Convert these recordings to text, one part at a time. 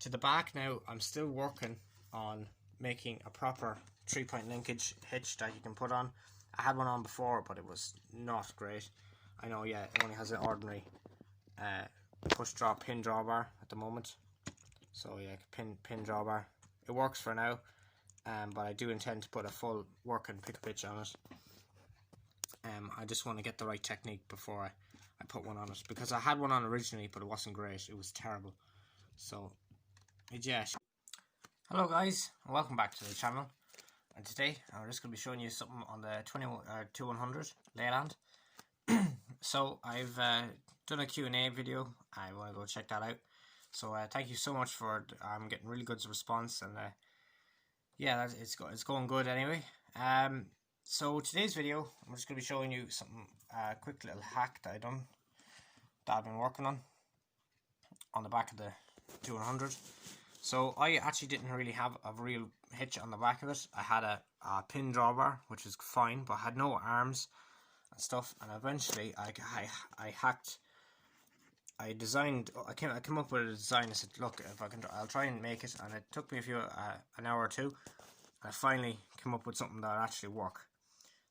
to the back now, I'm still working on making a proper 3-point linkage hitch that you can put on. I had one on before, but it was not great. I know, yeah, it only has an ordinary push drop pin drawbar at the moment. So yeah, pin drawbar. It works for now, but I do intend to put a full working pick pitch on it. I just want to get the right technique before I put one on it, because I had one on originally, but it wasn't great. It was terrible. So yeah. Hello guys, and welcome back to the channel. And today I'm just going to be showing you something on the 2100 Leyland. So I've done a Q&A video. I want to go check that out. So thank you so much for I'm getting really good response, and yeah, it's going good anyway. So today's video, I'm just going to be showing you something, quick little hack that I've been working on the back of the 200. So I actually didn't really have a real hitch on the back of it. I had a pin drawbar, which is fine, but I had no arms and stuff. And eventually I came up with a design. I said, look, if I can, I'll try and make it. And it took me an hour or two. And I finally came up with something that would actually work.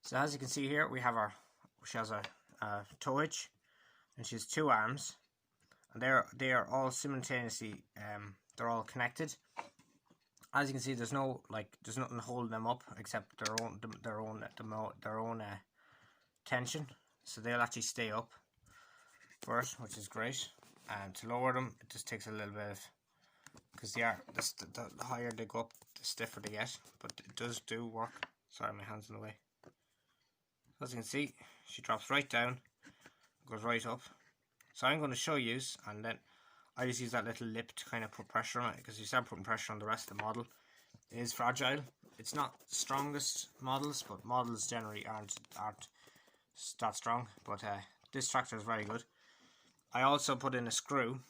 So as you can see here, she has a toe hitch, and she has two arms, and they are all simultaneously they're all connected. As you can see, there's nothing holding them up except their own tension. So they'll actually stay up first, which is great. And to lower them, it just takes a little bit of, because the higher they go up, the stiffer they get. But it does work. Sorry, my hand's in the way. As you can see, she drops right down, goes right up. So I'm going to show you, and then I just use that little lip to kind of put pressure on it, because you start putting pressure on the rest of the model. It is fragile. It's not the strongest models, but models generally aren't that strong. But this tractor is very good. I also put in a screw.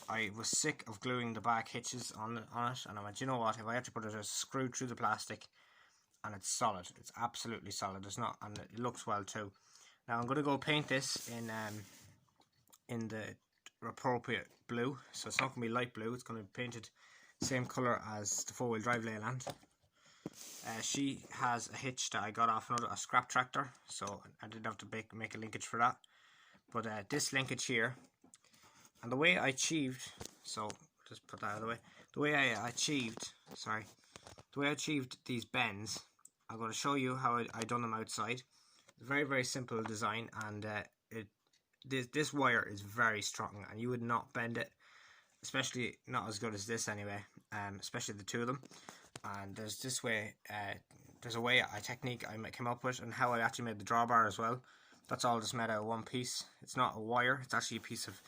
I was sick of gluing the back hitches on it, and I went, you know what, if I have to put a screw through the plastic, and it's solid, it's absolutely solid. It's not, and it looks well too. Now I'm going to go paint this in the appropriate blue. So it's not going to be light blue. It's going to be painted same color as the 4-wheel drive Leyland. She has a hitch that I got off a scrap tractor, so I didn't have to make a linkage for that. But this linkage here, and the way I achieved, so just put that out of the way. The way I achieved these bends, I'm going to show you how I done them outside. Very, very simple design, and this wire is very strong, and you would not bend it, especially not as good as this anyway. Especially the two of them. And there's a technique I came up with, and how I actually made the drawbar as well. That's all just made out of one piece. It's not a wire, it's actually a piece of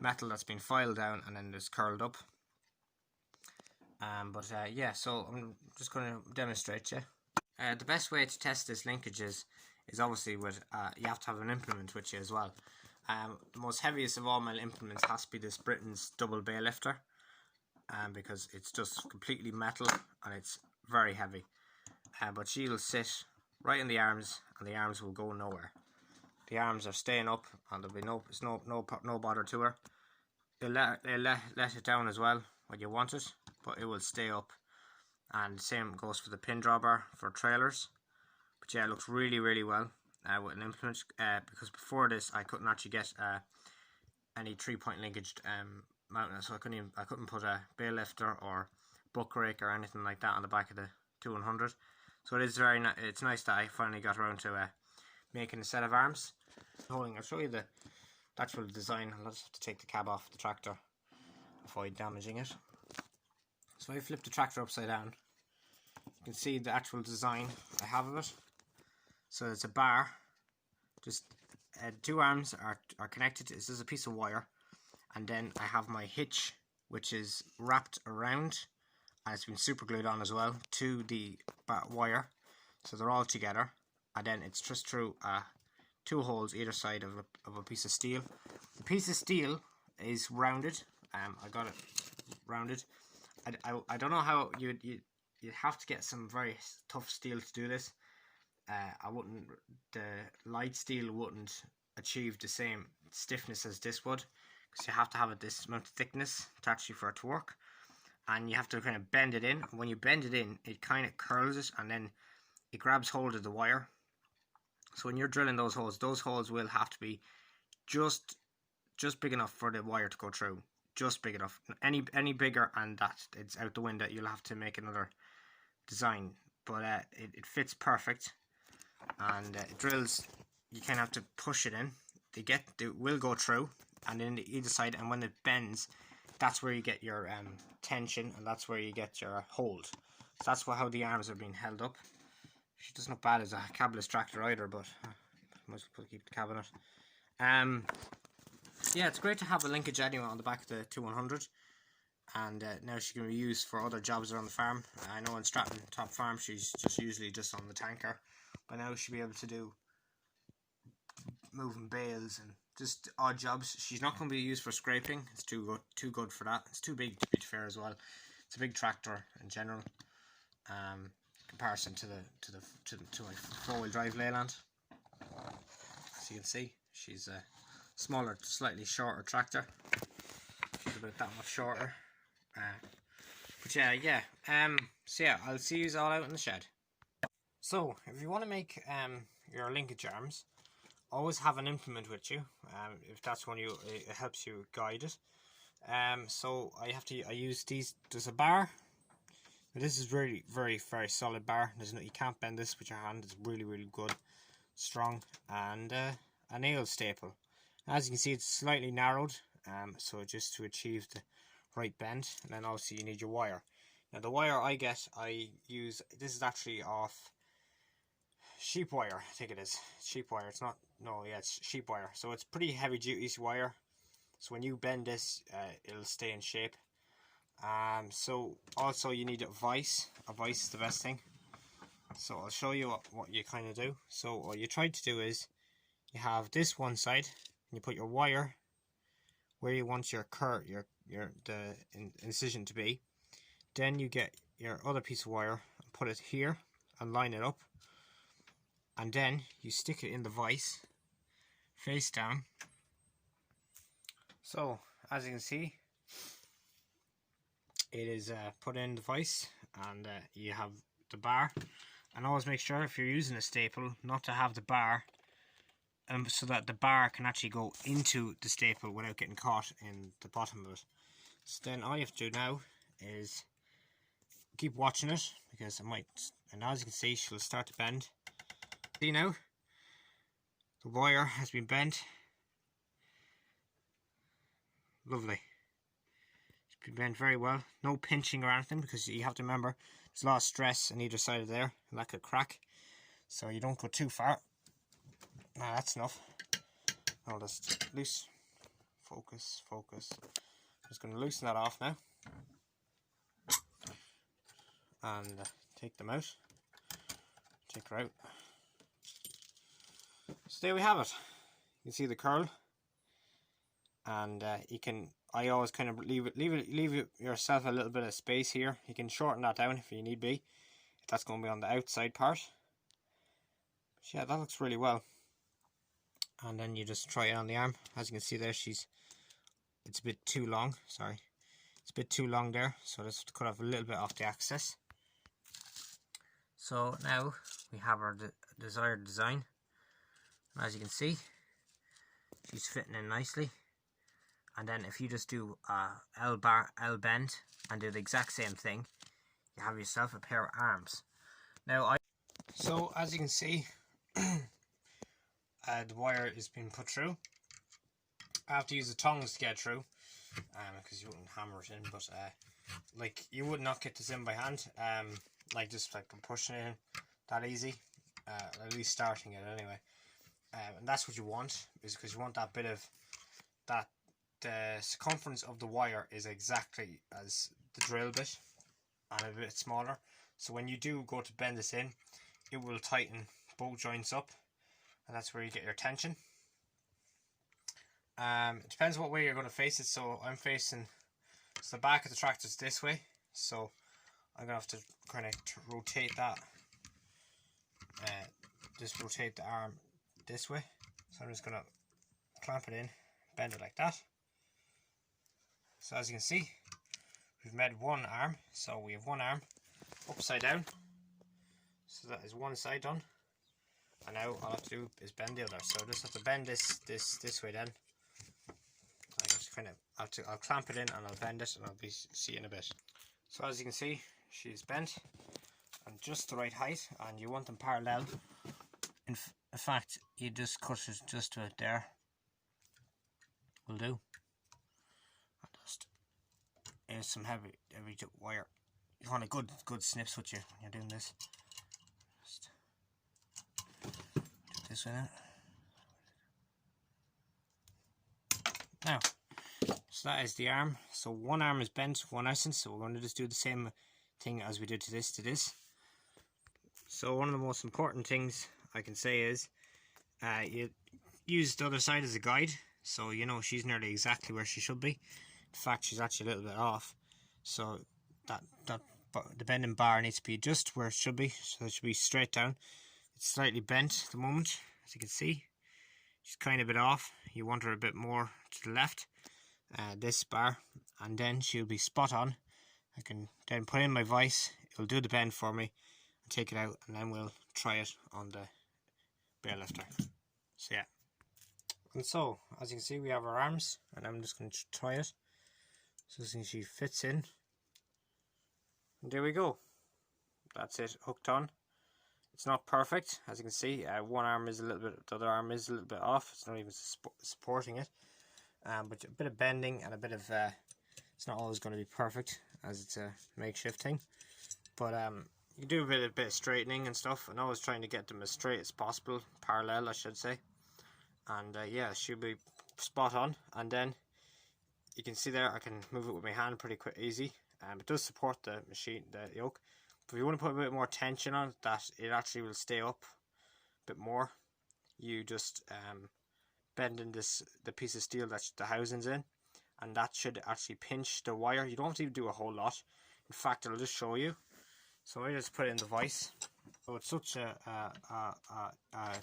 metal that's been filed down and then just curled up. Yeah, so I'm just going to demonstrate you. The best way to test this linkage is obviously with you have to have an implement with you as well. The most heaviest of all my implements has to be this Britain's double bay lifter, because it's just completely metal and it's very heavy. But she'll sit right in the arms, and the arms will go nowhere. The arms are staying up, and there'll be no bother to her. They'll let it down as well when you want it, but it will stay up. And the same goes for the pin drawbar for trailers. But yeah, it looks really, really well with an implement, because before this I couldn't actually get any 3-point linkaged mounting, so I couldn't put a bay lifter or buck rake or anything like that on the back of the 200. So it is it's nice that I finally got around to making a set of arms. I'll show you the actual design. I'll just have to take the cab off the tractor, avoid damaging it. So I flip the tractor upside down. You can see the actual design I have of it. So it's a bar. Just two arms are connected. This is a piece of wire, and then I have my hitch, which is wrapped around, and it's been super glued on as well to the wire. So they're all together, and then it's just through two holes either side of a piece of steel. The piece of steel is rounded. I got it rounded. I don't know how you'd have to get some very tough steel to do this. The light steel wouldn't achieve the same stiffness as this would, because you have to have this amount of thickness to actually for it to work. and you have to kind of bend it in. When you bend it in, it kind of curls it, and then it grabs hold of the wire. So when you're drilling those holes will have to be just big enough for the wire to go through. Just big enough. Any bigger and that it's out the window. You'll have to make another design. But it fits perfect, and it drills. You kind of have to push it in. They will go through, and then either side. And when it bends, that's where you get your tension, and that's where you get your hold. So that's how the arms are being held up. She doesn't look bad as a cabless tractor either, but might as well keep the cab in it. Yeah, it's great to have a linkage anyway on the back of the 2100, and now she can be used for other jobs around the farm. I know in Stratton Top Farm she's usually just on the tanker, but now she'll be able to do moving bales and just odd jobs. She's not going to be used for scraping. It's too good for that. It's too big to be fair as well. It's a big tractor in general. Comparison to my 4-wheel drive Leyland. As you can see, she's a smaller, slightly shorter tractor. She's about that much shorter. But yeah. So yeah, I'll see you all out in the shed. So if you want to make your linkage arms, always have an implement with you. If that's one it helps you guide it. So I use these. There's a bar. This is really very solid bar. You can't bend this with your hand. It's really good, strong, and a nail staple. As you can see, it's slightly narrowed, so just to achieve the right bend. And then also you need your wire. Now the wire I use, this is actually off sheep wire. I think it is sheep wire. It's not. No, yeah, it's sheep wire. So it's pretty heavy duty wire. So when you bend this, it'll stay in shape. So also you need a vise. A vise is the best thing. So I'll show you what you kind of do. So what you try to do is you have this one side, and you put your wire where you want your incision to be. Then you get your other piece of wire and put it here and line it up, and then you stick it in the vise face down. So as you can see, it is put in the vise, and you have the bar. And always make sure if you're using a staple not to have the bar, so that the bar can actually go into the staple without getting caught in the bottom of it. So then all you have to do now is keep watching it, because it might, and as you can see, she'll start to bend. See now, the wire has been bent. Lovely. It's been bent very well. No pinching or anything, because you have to remember there's a lot of stress on either side of there, and that could crack. So you don't go too far. Now that's enough. I'll just loose. Focus. I'm just going to loosen that off now. And take them out. Take her out. So there we have it. You can see the curl. And you can, I always kind of leave yourself a little bit of space here. You can shorten that down if you need be. If that's going to be on the outside part. But yeah, that looks really well. And then you just try it on the arm. As you can see there, it's a bit too long. Sorry, it's a bit too long there. So let's cut off a little bit off the axis. So now we have our desired design. And as you can see, she's fitting in nicely. And then if you just do L bend and do the exact same thing, you have yourself a pair of arms. Now so as you can see, the wire is being put through. I have to use the tongs to get through, because you wouldn't hammer it in, but like you would not get this in by hand, like just like I'm pushing it in that easy, at least starting it anyway. And that's what you want, is because you want that bit of that. The circumference of the wire is exactly as the drill bit, and a bit smaller. So when you do go to bend this in, it will tighten both joints up, and that's where you get your tension. It depends what way you're going to face it. So I'm facing, so the back of the tractor is this way, so I'm going to have to kind of rotate that, just rotate the arm this way. So I'm just going to clamp it in, bend it like that. So as you can see, we've made one arm, so we have one arm upside down. So that is one side done. And now all I have to do is bend the other. So I just have to bend this way then. I just kind of I'll clamp it in and I'll bend it and I'll see you in a bit. So as you can see, she's bent and just the right height, and you want them parallel. In fact, you just cut it just to it there. Will do. And just here's some heavy wire. You want a good snips with you when you're doing this. Just do this with it. Now, so that is the arm. So one arm is bent, one isn't. So we're going to just do the same thing as we did to this. So one of the most important things I can say is you use the other side as a guide, so you know she's nearly exactly where she should be. In fact, she's actually a little bit off, so that the bending bar needs to be just where it should be, so it should be straight down. It's slightly bent at the moment, as you can see. She's kind of a bit off. You want her a bit more to the left, this bar, and then she'll be spot on. I can then put in my vise, it'll do the bend for me, and take it out, and then we'll try it on the bear lifter. So yeah. And so, as you can see, we have our arms, and I'm just going to try it. So as you can see, she fits in. And there we go. That's it, hooked on. It's not perfect, as you can see. One arm is a little bit, the other arm is a little bit off. It's not even supporting it. But a bit of bending and a bit of, it's not always going to be perfect, as it's a makeshift thing. But you do a bit of straightening and stuff, and always trying to get them as straight as possible, parallel I should say. And yeah, she'll be spot on. And then you can see there, I can move it with my hand pretty easy. It does support the machine, the yoke. But if you want to put a bit more tension on it, that it actually will stay up a bit more, you just bend in the piece of steel that the housing's in, and that should actually pinch the wire. You don't have to even do a whole lot. In fact, I'll just show you. So I just put it in the vise. So it's such a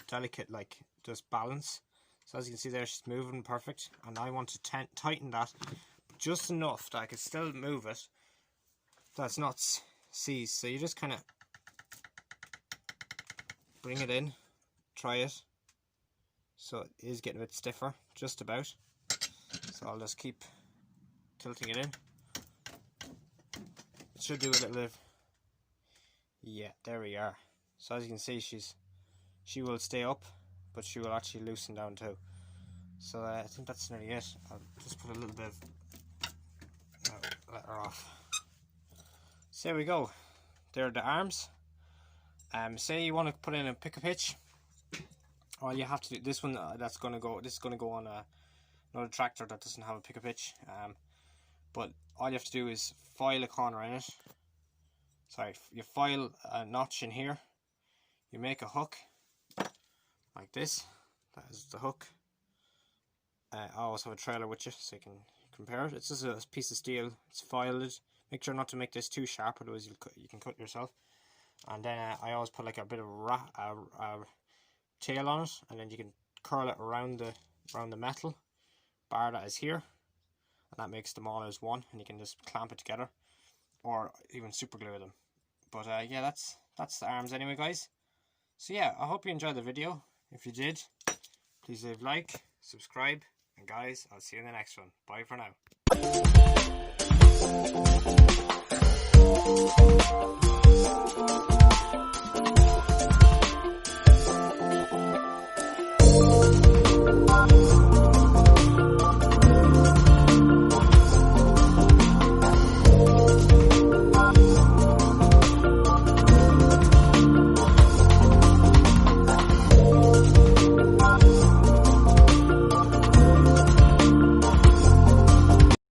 delicate, like, just balance. So as you can see there, she's moving perfect, and I want to tighten that just enough that I can still move it, that's not seized. So you just kind of bring it in, try it. So it is getting a bit stiffer, just about. So I'll just keep tilting it in. It should do a little bit. Yeah, there we are. So as you can see, she will stay up, but she will actually loosen down too. So I think that's nearly it. I'll just put a little bit of, let her off. So there we go. There are the arms. Say you want to put in a pick a pitch. All you have to do, this one this is going to go on another tractor that doesn't have a pick a pitch. But all you have to do is file a corner in it. Sorry, you file a notch in here. You make a hook like this. That is the hook. I always have a trailer with you so you can compare it. It's just a piece of steel. It's filed. Make sure not to make this too sharp, otherwise you can cut yourself. And then I always put like a bit of tail on it, and then you can curl it around the metal bar that is here, and that makes them all as one, and you can just clamp it together, or even super glue them. But yeah, that's the arms anyway, guys. So yeah, I hope you enjoyed the video. If you did, please leave a like, subscribe, and guys, I'll see you in the next one. Bye for now.